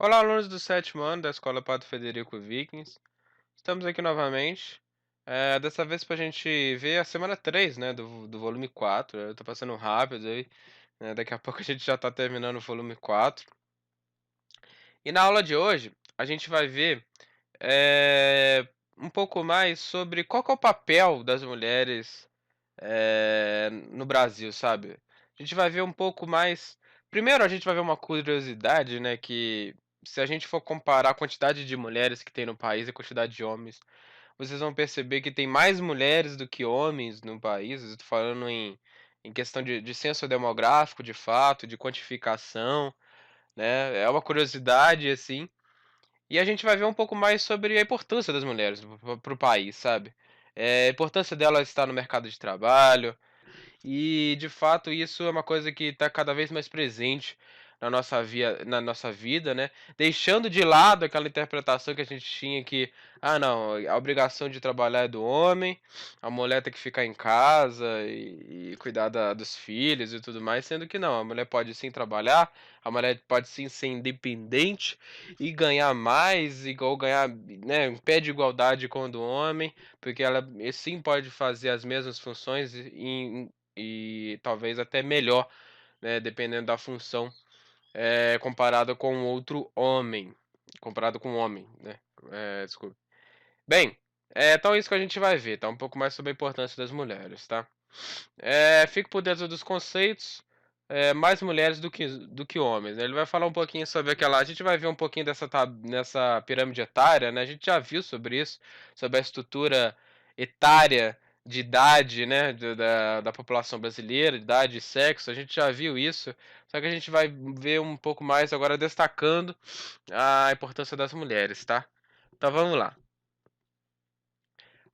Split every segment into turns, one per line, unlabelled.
Olá, alunos do sétimo ano da Escola Padre Federico Vikings. Estamos aqui novamente. Dessa vez para a gente ver a semana 3, né, do volume 4. Eu tô passando rápido aí, né, daqui a pouco a gente já tá terminando o volume 4. E na aula de hoje, a gente vai ver um pouco mais sobre qual que é o papel das mulheres no Brasil, sabe? A gente vai ver um pouco mais. Primeiro, a gente vai ver uma curiosidade, né? Que se a gente for comparar a quantidade de mulheres que tem no país e a quantidade de homens, vocês vão perceber que tem mais mulheres do que homens no país. Eu tô falando em questão de censo demográfico, de fato, de quantificação, né? É uma curiosidade, assim. E a gente vai ver um pouco mais sobre a importância das mulheres para o país, sabe? A importância delas estar no mercado de trabalho, e de fato isso é uma coisa que está cada vez mais presente na nossa vida, né? Deixando de lado aquela interpretação que a gente tinha que, ah, não, a obrigação de trabalhar é do homem, a mulher tem que ficar em casa e cuidar dos filhos e tudo mais, sendo que não, a mulher pode sim trabalhar, a mulher pode sim ser independente e ganhar mais, ou ganhar, né, em pé de igualdade com o do homem, porque ela sim pode fazer as mesmas funções e talvez até melhor, né, dependendo da função, comparado com outro homem, comparado com um homem, né? Desculpa. Bem, então é isso que a gente vai ver, tá? Um pouco mais sobre a importância das mulheres, tá? Fique por dentro dos conceitos. Mais mulheres do que homens, né? Ele vai falar um pouquinho sobre aquela. A gente vai ver um pouquinho nessa pirâmide etária, né? A gente já viu sobre isso, sobre a estrutura etária de idade, né? Da população brasileira, idade e sexo. A gente já viu isso. Só que a gente vai ver um pouco mais agora destacando a importância das mulheres, tá? Então vamos lá.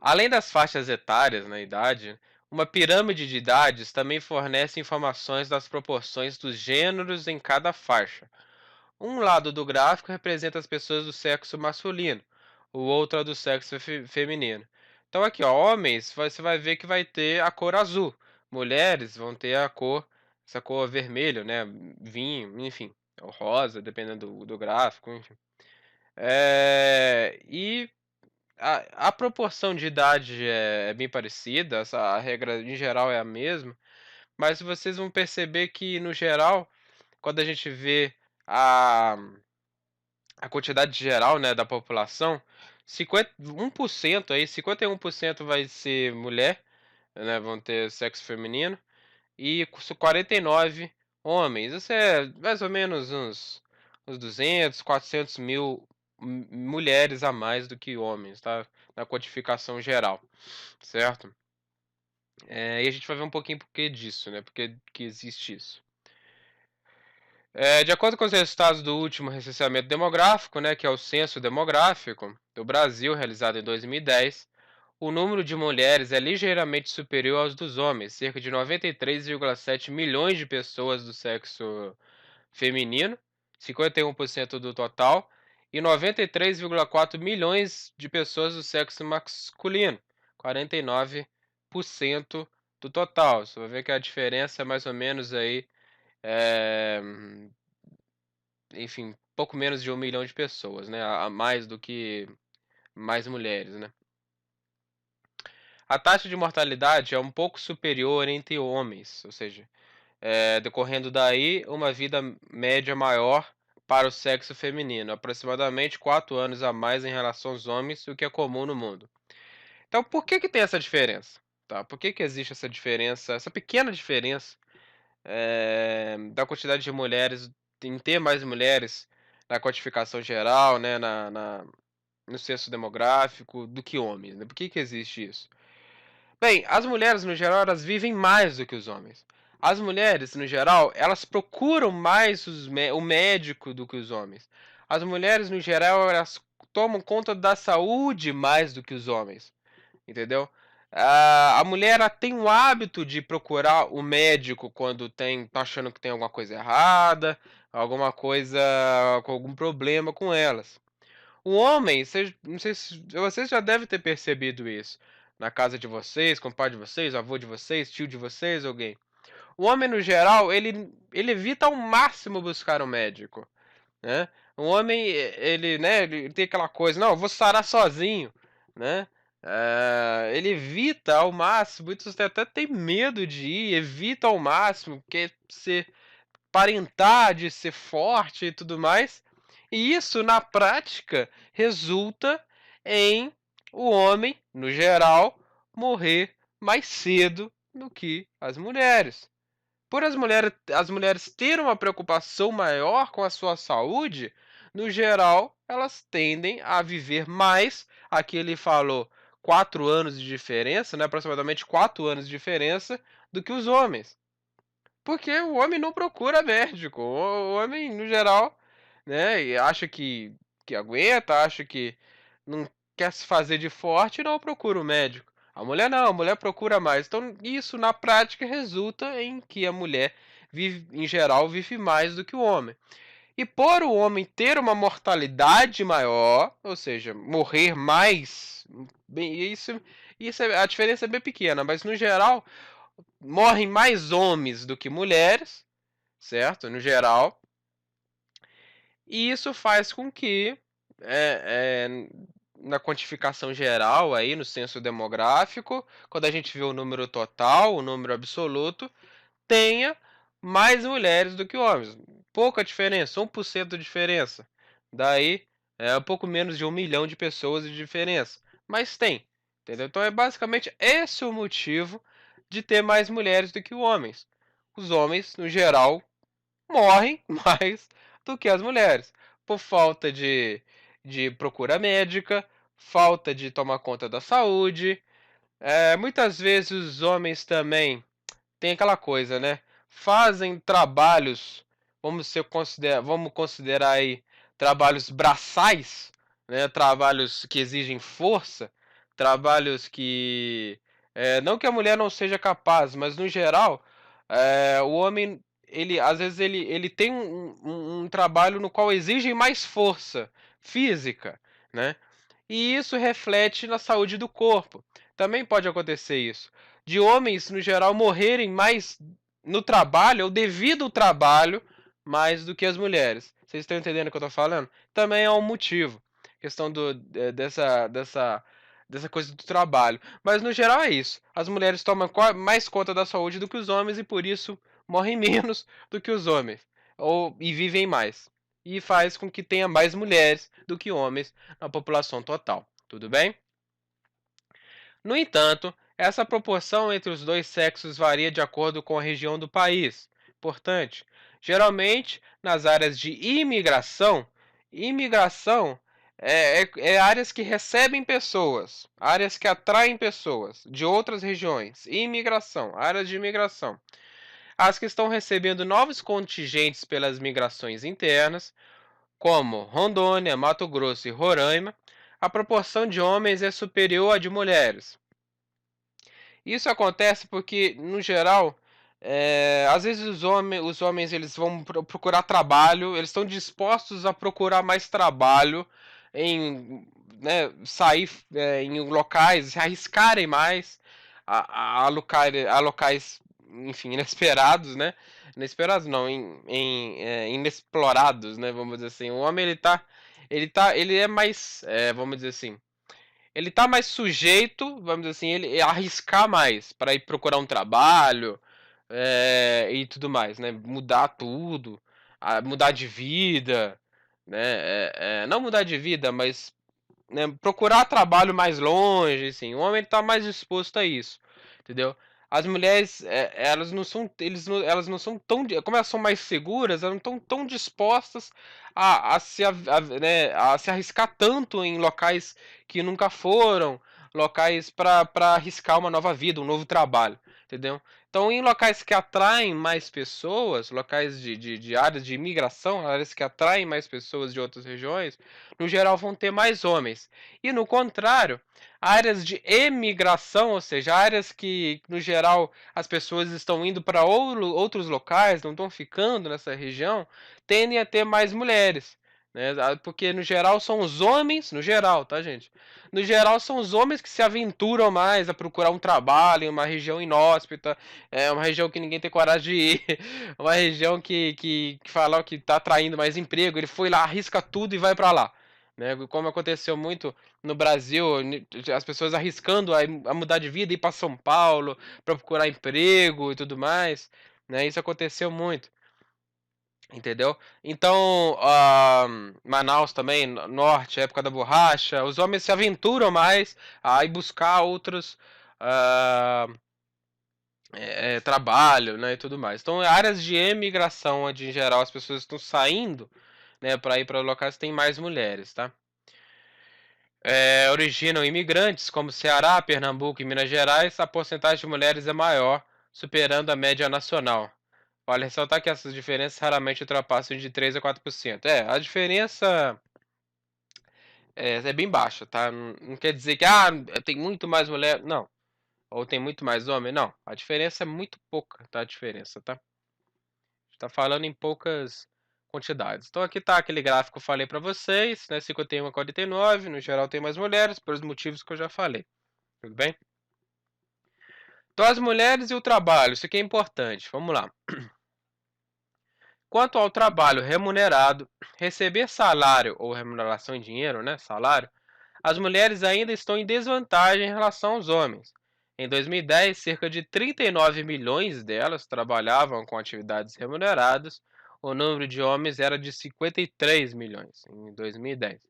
Além das faixas etárias na idade, uma pirâmide de idades também fornece informações das proporções dos gêneros em cada faixa. Um lado do gráfico representa as pessoas do sexo masculino, o outro é do sexo feminino. Então aqui, ó, homens, você vai ver que vai ter a cor azul. Mulheres vão ter essa cor vermelho, né? Vinho, enfim, ou rosa, dependendo do gráfico, enfim. E a proporção de idade é bem parecida, a regra em geral é a mesma, mas vocês vão perceber que, no geral, quando a gente vê a, a quantidade geral, né, da população, 1% aí, 51% vai ser mulher, né, vão ter sexo feminino, e 49 homens. Isso é mais ou menos uns 200, 400 mil mulheres a mais do que homens, tá? Na quantificação geral, certo? E a gente vai ver um pouquinho por que disso, né? Porque que existe isso. De acordo com os resultados do último recenseamento demográfico, né, que é o Censo Demográfico do Brasil, realizado em 2010, o número de mulheres é ligeiramente superior aos dos homens, cerca de 93,7 milhões de pessoas do sexo feminino, 51% do total, e 93,4 milhões de pessoas do sexo masculino, 49% do total. Você vai ver que a diferença é mais ou menos aí, é, enfim, pouco menos de 1 milhão de pessoas, né? A mais do que mais mulheres, né? A taxa de mortalidade é um pouco superior entre homens, ou seja, decorrendo daí uma vida média maior para o sexo feminino, aproximadamente 4 anos a mais em relação aos homens, o que é comum no mundo. Então, por que que tem essa diferença? Tá? Por que que existe essa diferença, essa pequena diferença da quantidade de mulheres, em ter mais mulheres na quantificação geral, né, no censo demográfico, do que homens? Né? Por que que existe isso? Bem, as mulheres no geral elas vivem mais do que os homens. As mulheres no geral elas procuram mais o médico do que os homens. As mulheres no geral elas tomam conta da saúde mais do que os homens, entendeu? A mulher ela tem o hábito de procurar o médico quando tá achando que tem alguma coisa errada, alguma coisa com algum problema com elas. O homem, não sei se vocês já devem ter percebido isso. Na casa de vocês, com o pai de vocês, avô de vocês, tio de vocês, alguém. O homem, no geral, ele evita ao máximo buscar um médico. né? O homem, ele, né, ele tem aquela coisa, não, eu vou sarar sozinho, né? Ele evita ao máximo, muitos até tem medo de ir, evita ao máximo, quer ser aparentar de ser forte e tudo mais. E isso, na prática, resulta em o homem, no geral, morrer mais cedo do que as mulheres. Por as mulheres terem uma preocupação maior com a sua saúde, no geral, elas tendem a viver mais. Aqui ele falou 4 anos de diferença, né, aproximadamente 4 anos de diferença, do que os homens. Porque o homem não procura médico. O homem, no geral, né, e acha que aguenta, acha que não quer se fazer de forte e não procura o médico. A mulher não, a mulher procura mais. Então, isso na prática resulta em que a mulher vive, em geral, vive mais do que o homem. E por o homem ter uma mortalidade maior, ou seja, morrer mais, bem, a diferença é bem pequena, mas no geral morrem mais homens do que mulheres, certo? No geral. E isso faz com que, é, é, na quantificação geral, aí no censo demográfico, quando a gente vê o número total, o número absoluto, tenha mais mulheres do que homens. Pouca diferença, 1% de diferença. Daí é um pouco menos de 1 milhão de pessoas de diferença. Mas tem, entendeu? Então é basicamente esse o motivo de ter mais mulheres do que homens. Os homens, no geral, morrem mais do que as mulheres, por falta de procura médica, falta de tomar conta da saúde. Muitas vezes os homens também tem aquela coisa, né? Fazem trabalhos, vamos considerar aí trabalhos braçais, né? Trabalhos que exigem força, trabalhos que não que a mulher não seja capaz, mas no geral o homem ele às vezes ele tem um trabalho no qual exige mais força física, né? E isso reflete na saúde do corpo. Também pode acontecer isso. De homens, no geral, morrerem mais no trabalho ou devido ao trabalho mais do que as mulheres. Vocês estão entendendo o que eu estou falando? Também é um motivo. Questão dessa coisa do trabalho. Mas no geral é isso. As mulheres tomam mais conta da saúde do que os homens e por isso morrem menos do que os homens. E vivem mais. E faz com que tenha mais mulheres do que homens na população total. Tudo bem? No entanto, essa proporção entre os dois sexos varia de acordo com a região do país. Importante, geralmente nas áreas de imigração é áreas que recebem pessoas, áreas que atraem pessoas de outras regiões. Imigração, áreas de imigração. As que estão recebendo novos contingentes pelas migrações internas, como Rondônia, Mato Grosso e Roraima, a proporção de homens é superior à de mulheres. Isso acontece porque, no geral, às vezes os homens eles vão procurar trabalho, eles estão dispostos a procurar mais trabalho, em, né, sair em locais, se arriscarem mais a locais, enfim, inesperados, né? Inesperados não, inexplorados, né? Vamos dizer assim. O homem ele é mais, vamos dizer assim, ele tá mais sujeito, vamos dizer assim, ele arriscar mais para ir procurar um trabalho e tudo mais, né? Mudar tudo, mudar de vida, né? Não mudar de vida, mas né, procurar trabalho mais longe, assim. O homem está mais disposto a isso, entendeu? As mulheres, elas não são, elas não são tão, como elas são mais seguras, elas não estão tão dispostas né, a se arriscar tanto em locais que nunca foram, locais para arriscar uma nova vida, um novo trabalho, entendeu? Então, em locais que atraem mais pessoas, locais de áreas de imigração, áreas que atraem mais pessoas de outras regiões, no geral vão ter mais homens. E no contrário, áreas de emigração, ou seja, áreas que no geral as pessoas estão indo para outros locais, não estão ficando nessa região, tendem a ter mais mulheres. né? Porque no geral são os homens, no geral, tá, gente? No geral são os homens que se aventuram mais a procurar um trabalho em uma região inóspita, uma região que ninguém tem coragem de ir, uma região que fala que tá atraindo mais emprego, ele foi lá, arrisca tudo e vai para lá. Né? Como aconteceu muito no Brasil, as pessoas arriscando a mudar de vida, ir para São Paulo para procurar emprego e tudo mais, né? Isso aconteceu muito. Entendeu? Então, Manaus também, norte, época da borracha, os homens se aventuram mais a ir buscar outros ah, trabalho, né, e tudo mais. Então, áreas de emigração, onde em geral as pessoas estão saindo, né, para ir para locais que tem mais mulheres, tá? Originam imigrantes como Ceará, Pernambuco e Minas Gerais, a porcentagem de mulheres é maior, superando a média nacional. Vale ressaltar que essas diferenças raramente ultrapassam de 3 a 4%. A diferença é bem baixa, tá? Não quer dizer que tem muito mais mulher. Não. Ou tem muito mais homem. Não. A diferença é muito pouca, tá? A diferença, tá? Está falando em poucas quantidades. Então aqui tá aquele gráfico que eu falei para vocês, né? 51 a 49, no geral tem mais mulheres, pelos motivos que eu já falei. Tudo bem? Então as mulheres e o trabalho, isso aqui é importante. Vamos lá. Quanto ao trabalho remunerado, receber salário ou remuneração em dinheiro, né, salário, as mulheres ainda estão em desvantagem em relação aos homens. Em 2010, cerca de 39 milhões delas trabalhavam com atividades remuneradas. O número de homens era de 53 milhões em 2010.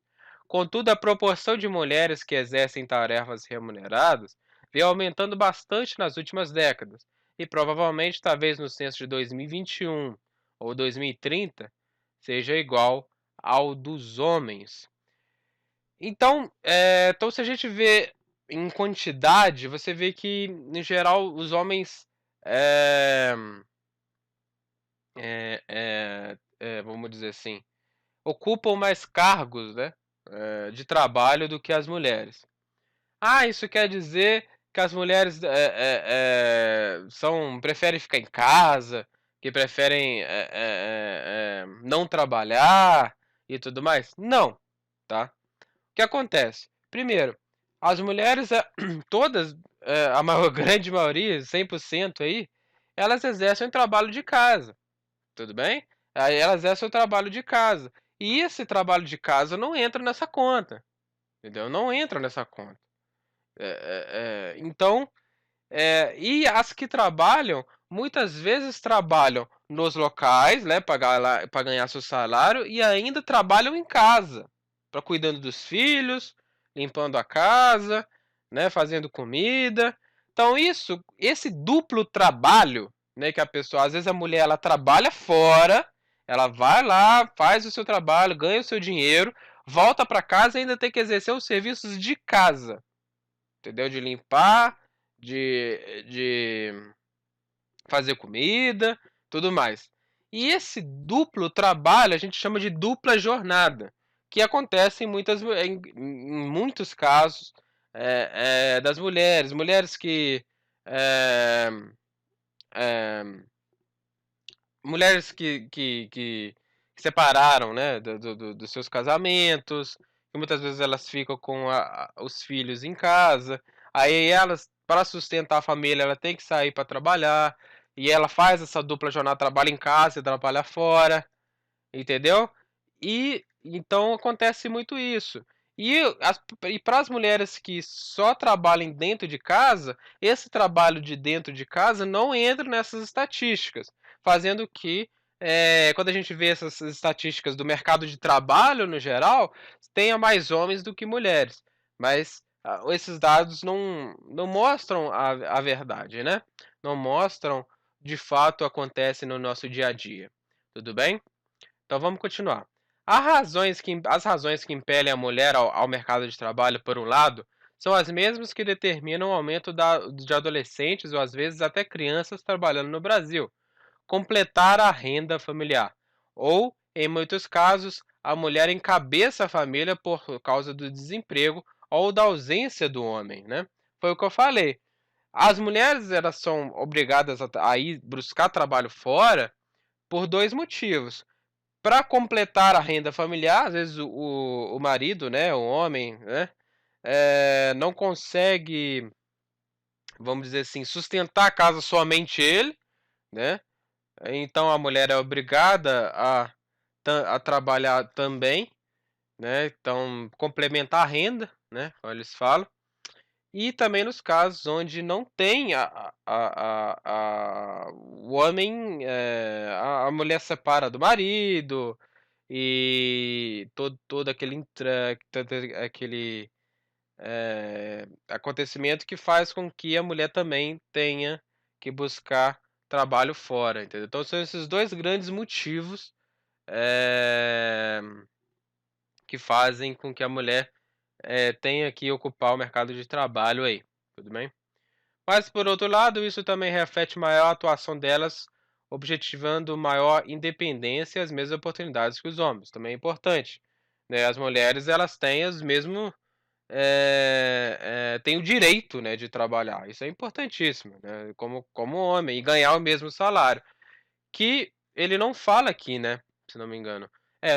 Contudo, a proporção de mulheres que exercem tarefas remuneradas veio aumentando bastante nas últimas décadas, e provavelmente, talvez no censo de 2021 ou 2030, seja igual ao dos homens. Então, se a gente vê em quantidade, você vê que, em geral, os homens, é, vamos dizer assim, ocupam mais cargos, né, de trabalho do que as mulheres. Isso quer dizer que as mulheres preferem ficar em casa, que preferem não trabalhar e tudo mais? Não, tá? O que acontece? Primeiro, as mulheres, todas, a maior, grande maioria, 100% aí, elas exercem o trabalho de casa, tudo bem? Aí elas exercem o trabalho de casa. E esse trabalho de casa não entra nessa conta, entendeu? Não entra nessa conta. Então, e as que trabalham, muitas vezes trabalham nos locais, né, para ganhar seu salário, e ainda trabalham em casa, para cuidando dos filhos, limpando a casa, né, fazendo comida. Então esse duplo trabalho, né, que a pessoa, às vezes a mulher ela trabalha fora, ela vai lá, faz o seu trabalho, ganha o seu dinheiro, volta para casa e ainda tem que exercer os serviços de casa, entendeu? De limpar, de fazer comida, tudo mais. E esse duplo trabalho a gente chama de dupla jornada, que acontece em muitos casos das mulheres. É, é, mulheres que separaram, né, dos seus casamentos, e muitas vezes elas ficam com os filhos em casa, aí elas, para sustentar a família, ela tem que sair para trabalhar, e ela faz essa dupla jornada, trabalha em casa e trabalha fora, entendeu? E então acontece muito isso. E para as mulheres que só trabalham dentro de casa, esse trabalho de dentro de casa não entra nessas estatísticas, fazendo que, quando a gente vê essas estatísticas do mercado de trabalho no geral, tenha mais homens do que mulheres. Mas esses dados não mostram a verdade, né? Não mostram de fato acontece no nosso dia a dia. Tudo bem? Então vamos continuar. As razões que impelem a mulher ao mercado de trabalho, por um lado, são as mesmas que determinam o aumento de adolescentes ou às vezes até crianças trabalhando no Brasil. Completar a renda familiar. Ou, em muitos casos, a mulher encabeça a família por causa do desemprego ou da ausência do homem, né? Foi o que eu falei. As mulheres elas são obrigadas a ir buscar trabalho fora por dois motivos. para completar a renda familiar, às vezes o marido, né, o homem, né, não consegue, vamos dizer assim, sustentar a casa somente ele, né, então a mulher é obrigada a trabalhar também, né, então complementar a renda, né, como eles falam. E também nos casos onde não tem o homem, a mulher separa do marido, e todo aquele aquele, acontecimento que faz com que a mulher também tenha que buscar trabalho fora, entendeu. Então são esses 2 grandes motivos, eh, que fazem com que a mulher, tenha que ocupar o mercado de trabalho aí, tudo bem? Mas, por outro lado, isso também reflete maior atuação delas, objetivando maior independência e as mesmas oportunidades que os homens. Também é importante, né? As mulheres elas têm os mesmos, têm o direito, né, de trabalhar. Isso é importantíssimo, né? Como homem e ganhar o mesmo salário. Que ele não fala aqui, né? Se não me engano.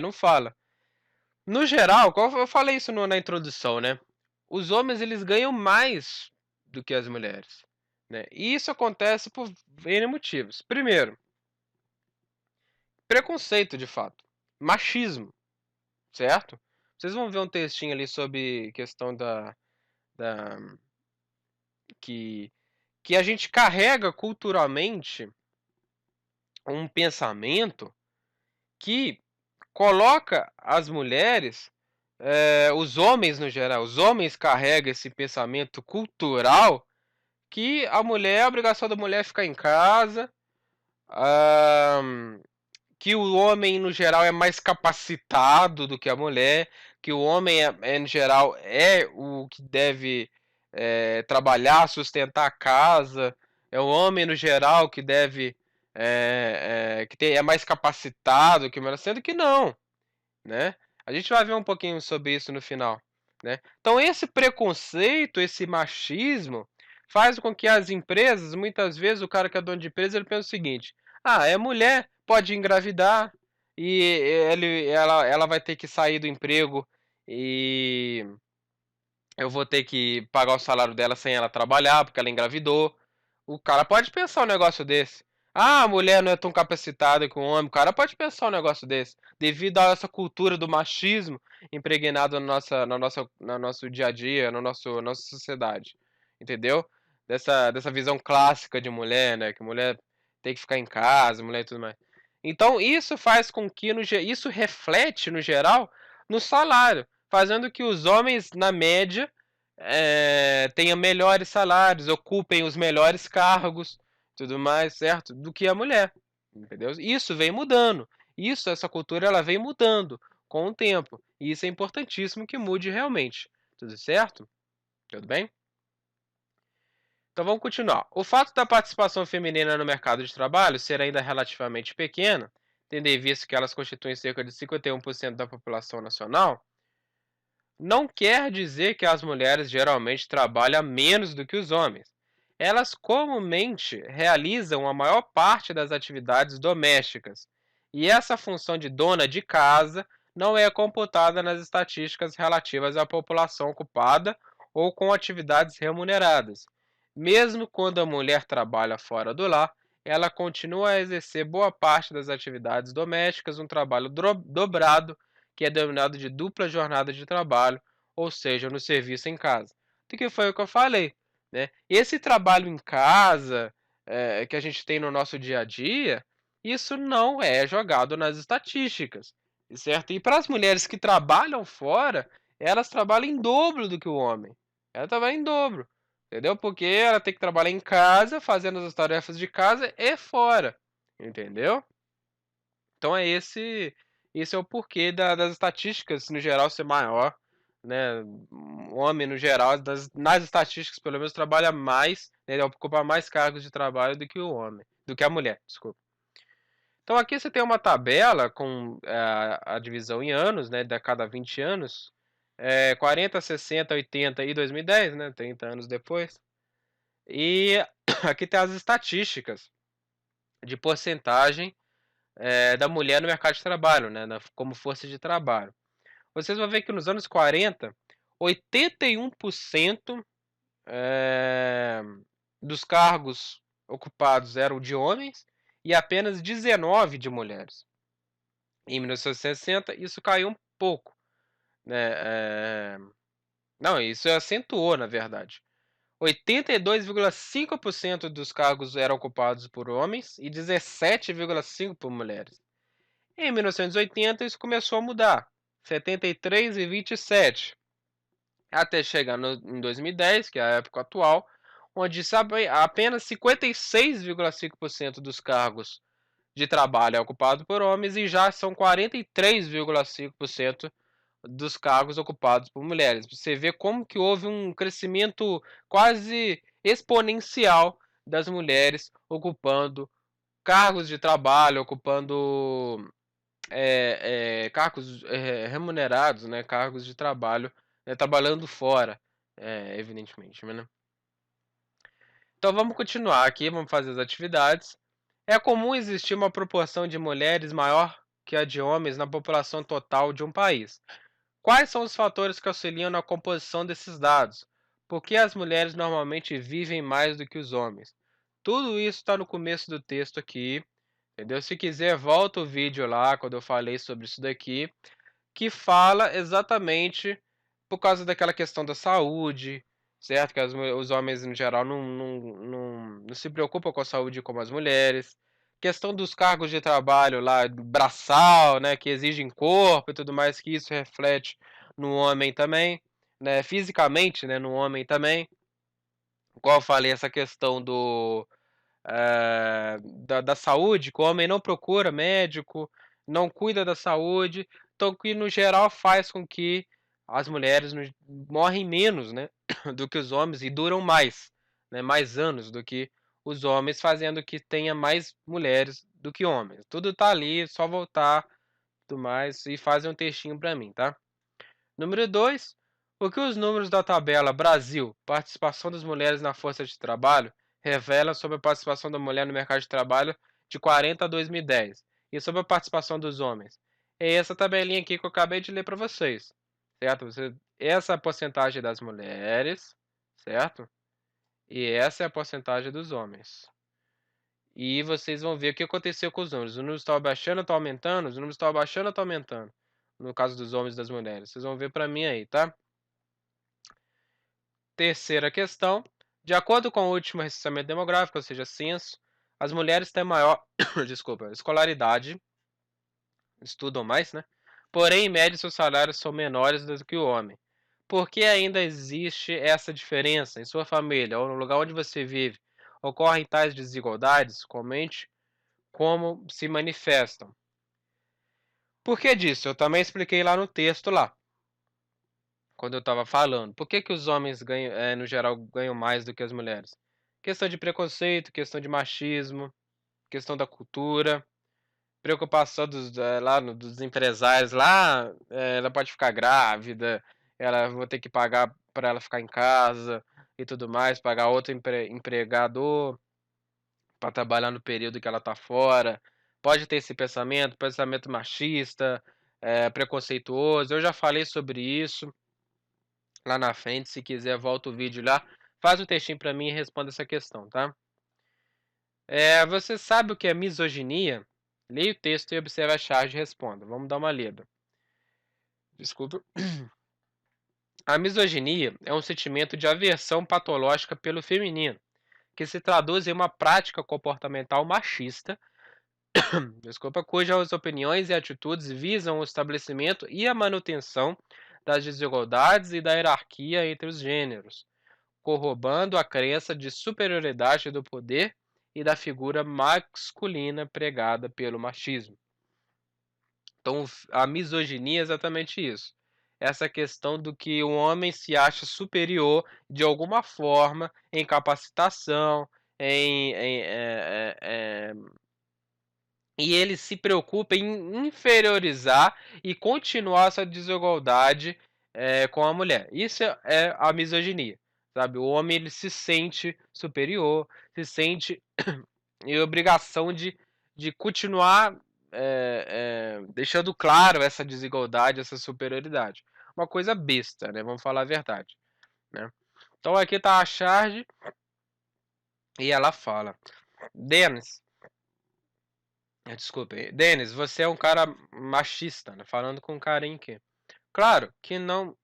Não fala. No geral, eu falei isso na introdução, né? Os homens eles ganham mais do que as mulheres, né? E isso acontece por N motivos. Primeiro, preconceito de fato, machismo, certo? Vocês vão ver um textinho ali sobre questão da que que a gente carrega culturalmente um pensamento que coloca as mulheres, os homens no geral, os homens carregam esse pensamento cultural que a obrigação da mulher é ficar em casa, hã, que o homem no geral é mais capacitado do que a mulher, que o homem no geral é o que deve, trabalhar, sustentar a casa, é o homem no geral que deve, é mais capacitado que a mulher, sendo que não, né. A gente vai ver um pouquinho sobre isso no final, né. Então esse preconceito, esse machismo, faz com que as empresas, muitas vezes o cara que é dono de empresa, ele pensa o seguinte: "Ah, é mulher, pode engravidar e ela vai ter que sair do emprego e eu vou ter que pagar o salário dela sem ela trabalhar, porque ela engravidou". O cara pode pensar um negócio desse. "Ah, a mulher não é tão capacitada que o homem", o cara pode pensar um negócio desse, devido a essa cultura do machismo impregnado no nosso dia a dia, no nossa sociedade, entendeu? Dessa visão clássica de mulher, né, que mulher tem que ficar em casa, mulher e tudo mais. Então isso faz com que isso reflete no geral no salário, fazendo que os homens na média, tenham melhores salários, ocupem os melhores cargos, tudo mais, certo? Do que a mulher, entendeu? Isso vem mudando. Essa cultura, ela vem mudando com o tempo. E isso é importantíssimo que mude realmente. Tudo certo? Tudo bem? Então vamos continuar. O fato da participação feminina no mercado de trabalho ser ainda relativamente pequena, tendo em vista que elas constituem cerca de 51% da população nacional, não quer dizer que as mulheres geralmente trabalham menos do que os homens. Elas comumente realizam a maior parte das atividades domésticas, e essa função de dona de casa não é computada nas estatísticas relativas à população ocupada ou com atividades remuneradas. Mesmo quando a mulher trabalha fora do lar, ela continua a exercer boa parte das atividades domésticas, um trabalho dobrado, que é denominado de dupla jornada de trabalho, ou seja, no serviço em casa. Do que foi o que eu falei, né? Esse trabalho em casa, que a gente tem no nosso dia a dia, isso não é jogado nas estatísticas, certo? E para as mulheres que trabalham fora, elas trabalham em dobro do que o homem. Ela trabalha em dobro, entendeu? Porque ela tem que trabalhar em casa, fazendo as tarefas de casa e fora, entendeu? Então esse é o porquê das estatísticas no geral ser maior, né? O homem no geral, nas estatísticas pelo menos trabalha mais, né, ele ocupa mais cargos de trabalho do que o homem, do que a mulher, desculpa. Então aqui você tem uma tabela com a divisão em anos, né, de cada 20 anos, 40, 60, 80 e 2010, né, 30 anos depois. E aqui tem as estatísticas de porcentagem, da mulher no mercado de trabalho, né, como força de trabalho. Vocês vão ver que nos anos 40, 81% dos cargos ocupados eram de homens e apenas 19 de mulheres. Em 1960, isso caiu um pouco, né? Não, isso acentuou, na verdade. 82,5% dos cargos eram ocupados por homens e 17,5% por mulheres. Em 1980, isso começou a mudar, 73 e 27, até chegar em 2010, que é a época atual, onde apenas 56,5% dos cargos de trabalho é ocupado por homens e já são 43,5% dos cargos ocupados por mulheres. Você vê como que houve um crescimento quase exponencial das mulheres ocupando cargos de trabalho, ocupando cargos remunerados, né, cargos de trabalho, né, trabalhando fora, evidentemente, né? Então vamos continuar aqui, vamos fazer as atividades. É comum existir uma proporção de mulheres maior que a de homens na população total de um país. Quais são os fatores que auxiliam na composição desses dados? Por que as mulheres normalmente vivem mais do que os homens? Tudo isso está no começo do texto aqui, entendeu? Se quiser, volta o vídeo lá quando eu falei sobre isso daqui, que fala exatamente por causa daquela questão da saúde, certo? Que os homens, em geral, não se preocupam com a saúde como as mulheres. Questão dos cargos de trabalho lá, braçal, né? Que exigem corpo e tudo mais, que isso reflete no homem também, né? Fisicamente, né? No homem também. Igual eu falei, essa questão da saúde, que o homem não procura médico, não cuida da saúde, então que no geral faz com que as mulheres morrem menos, né, do que os homens e duram mais, né, mais anos do que os homens, fazendo que tenha mais mulheres do que homens. Tudo tá ali, só voltar, tudo mais, e fazer um textinho para mim, tá? Número 2. O que os números da tabela Brasil, participação das mulheres na força de trabalho, revelam sobre a participação da mulher no mercado de trabalho de 40 a 2010 e sobre a participação dos homens? É essa tabelinha aqui que eu acabei de ler para vocês, certo? Essa é a porcentagem das mulheres, certo? E essa é a porcentagem dos homens. E vocês vão ver o que aconteceu com os números. Os números estão abaixando, estão aumentando, os números estão abaixando, estão aumentando. No caso dos homens e das mulheres. Vocês vão ver para mim aí, tá? Terceira questão. De acordo com o último recenseamento demográfico, ou seja, censo, as mulheres têm maior desculpa, escolaridade, estudam mais, né? Porém, em média, seus salários são menores do que o homem. Por que ainda existe essa diferença em sua família ou no lugar onde você vive? Ocorrem tais desigualdades? Comente como se manifestam. Por que disso? Eu também expliquei lá no texto lá, quando eu estava falando. Por que os homens ganham, no geral, ganham mais do que as mulheres? Questão de preconceito, questão de machismo, questão da cultura, preocupação dos empresários lá, ela pode ficar grávida, ela vou ter que pagar para ela ficar em casa e tudo mais, pagar outro empregador para trabalhar no período que ela está fora. Pode ter esse pensamento machista, preconceituoso. Eu já falei sobre isso lá na frente. Se quiser, volta o vídeo lá. Faz um textinho para mim e responda essa questão, tá? Você sabe o que é misoginia? Leia o texto e observe a charge e responda. Vamos dar uma lida. Desculpa. A misoginia é um sentimento de aversão patológica pelo feminino, que se traduz em uma prática comportamental machista, desculpa, cujas opiniões e atitudes visam o estabelecimento e a manutenção das desigualdades e da hierarquia entre os gêneros, corroborando a crença de superioridade do poder e da figura masculina pregada pelo machismo. Então, a misoginia é exatamente isso. Essa questão do que o homem se acha superior de alguma forma em capacitação, e ele se preocupa em inferiorizar e continuar essa desigualdade com a mulher. Isso é a misoginia, sabe? O homem ele se sente superior, se sente em obrigação de continuar deixando claro essa desigualdade, essa superioridade. Uma coisa besta, né? Vamos falar a verdade, né? Então aqui tá a charge e ela fala: Denis, desculpe, Denis, você é um cara machista, né? Falando com um carinho aqui. Claro que não,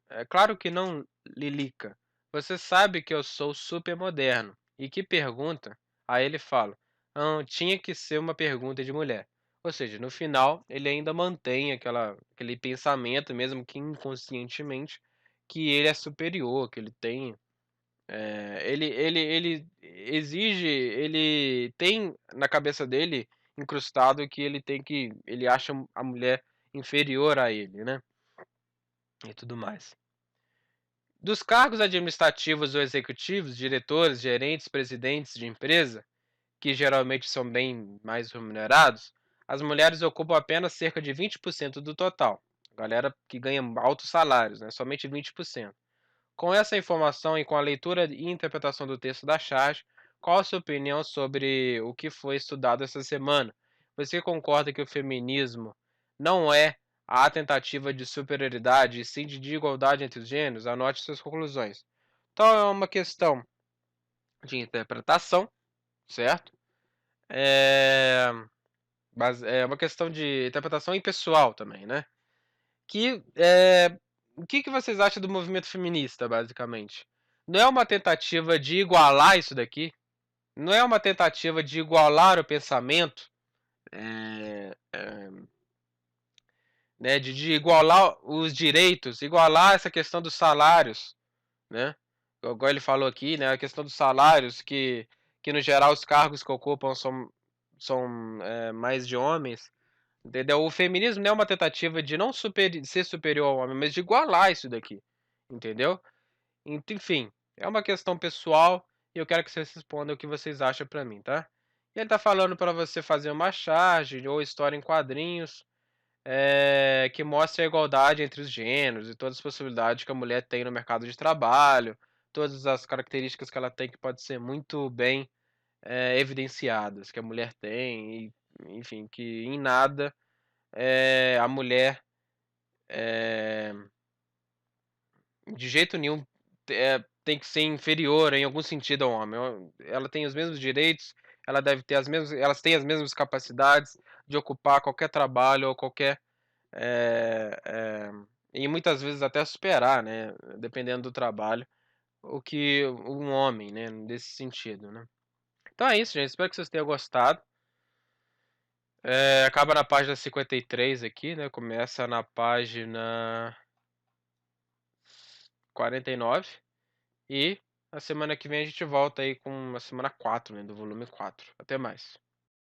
Lilica. Você sabe que eu sou super moderno. E que pergunta? Aí ele fala: tinha que ser uma pergunta de mulher. Ou seja, no final, ele ainda mantém aquele pensamento, mesmo que inconscientemente, que ele é superior, que ele tem. Ele exige, ele tem na cabeça dele incrustado que ele acha a mulher inferior a ele, né? E tudo mais. Dos cargos administrativos ou executivos, diretores, gerentes, presidentes de empresa, que geralmente são bem mais remunerados, as mulheres ocupam apenas cerca de 20% do total. Galera que ganha altos salários, né? Somente 20%. Com essa informação e com a leitura e interpretação do texto da charge, qual a sua opinião sobre o que foi estudado essa semana? Você concorda que o feminismo não é a tentativa de superioridade, e sim de igualdade entre os gêneros? Anote suas conclusões. Então é uma questão de interpretação, certo? É, é uma questão de interpretação impessoal também, né? O que vocês acham do movimento feminista, basicamente? Não é uma tentativa de igualar isso daqui? Não é uma tentativa de igualar o pensamento? É, é, né, de igualar os direitos, igualar essa questão dos salários, né? Igual ele falou aqui, né? A questão dos salários, que no geral os cargos que ocupam são mais de homens. Entendeu? O feminismo não é uma tentativa de não ser superior ao homem, mas de igualar isso daqui. Entendeu? Enfim, é uma questão pessoal e eu quero que vocês respondam o que vocês acham pra mim, tá? E ele tá falando pra você fazer uma charge ou história em quadrinhos que mostre a igualdade entre os gêneros e todas as possibilidades que a mulher tem no mercado de trabalho, todas as características que ela tem que pode ser muito bem evidenciadas, que a mulher tem, e, enfim, que em nada a mulher de jeito nenhum tem que ser inferior em algum sentido ao homem. Ela tem os mesmos direitos, ela deve ter elas têm as mesmas capacidades de ocupar qualquer trabalho ou qualquer e muitas vezes até superar, né, dependendo do trabalho, o que um homem, né, desse sentido, né. Então é isso, gente. Espero que vocês tenham gostado. Acaba na página 53 aqui, né? Começa na página 49. E a semana que vem a gente volta aí com a semana 4, né? Do volume 4. Até mais.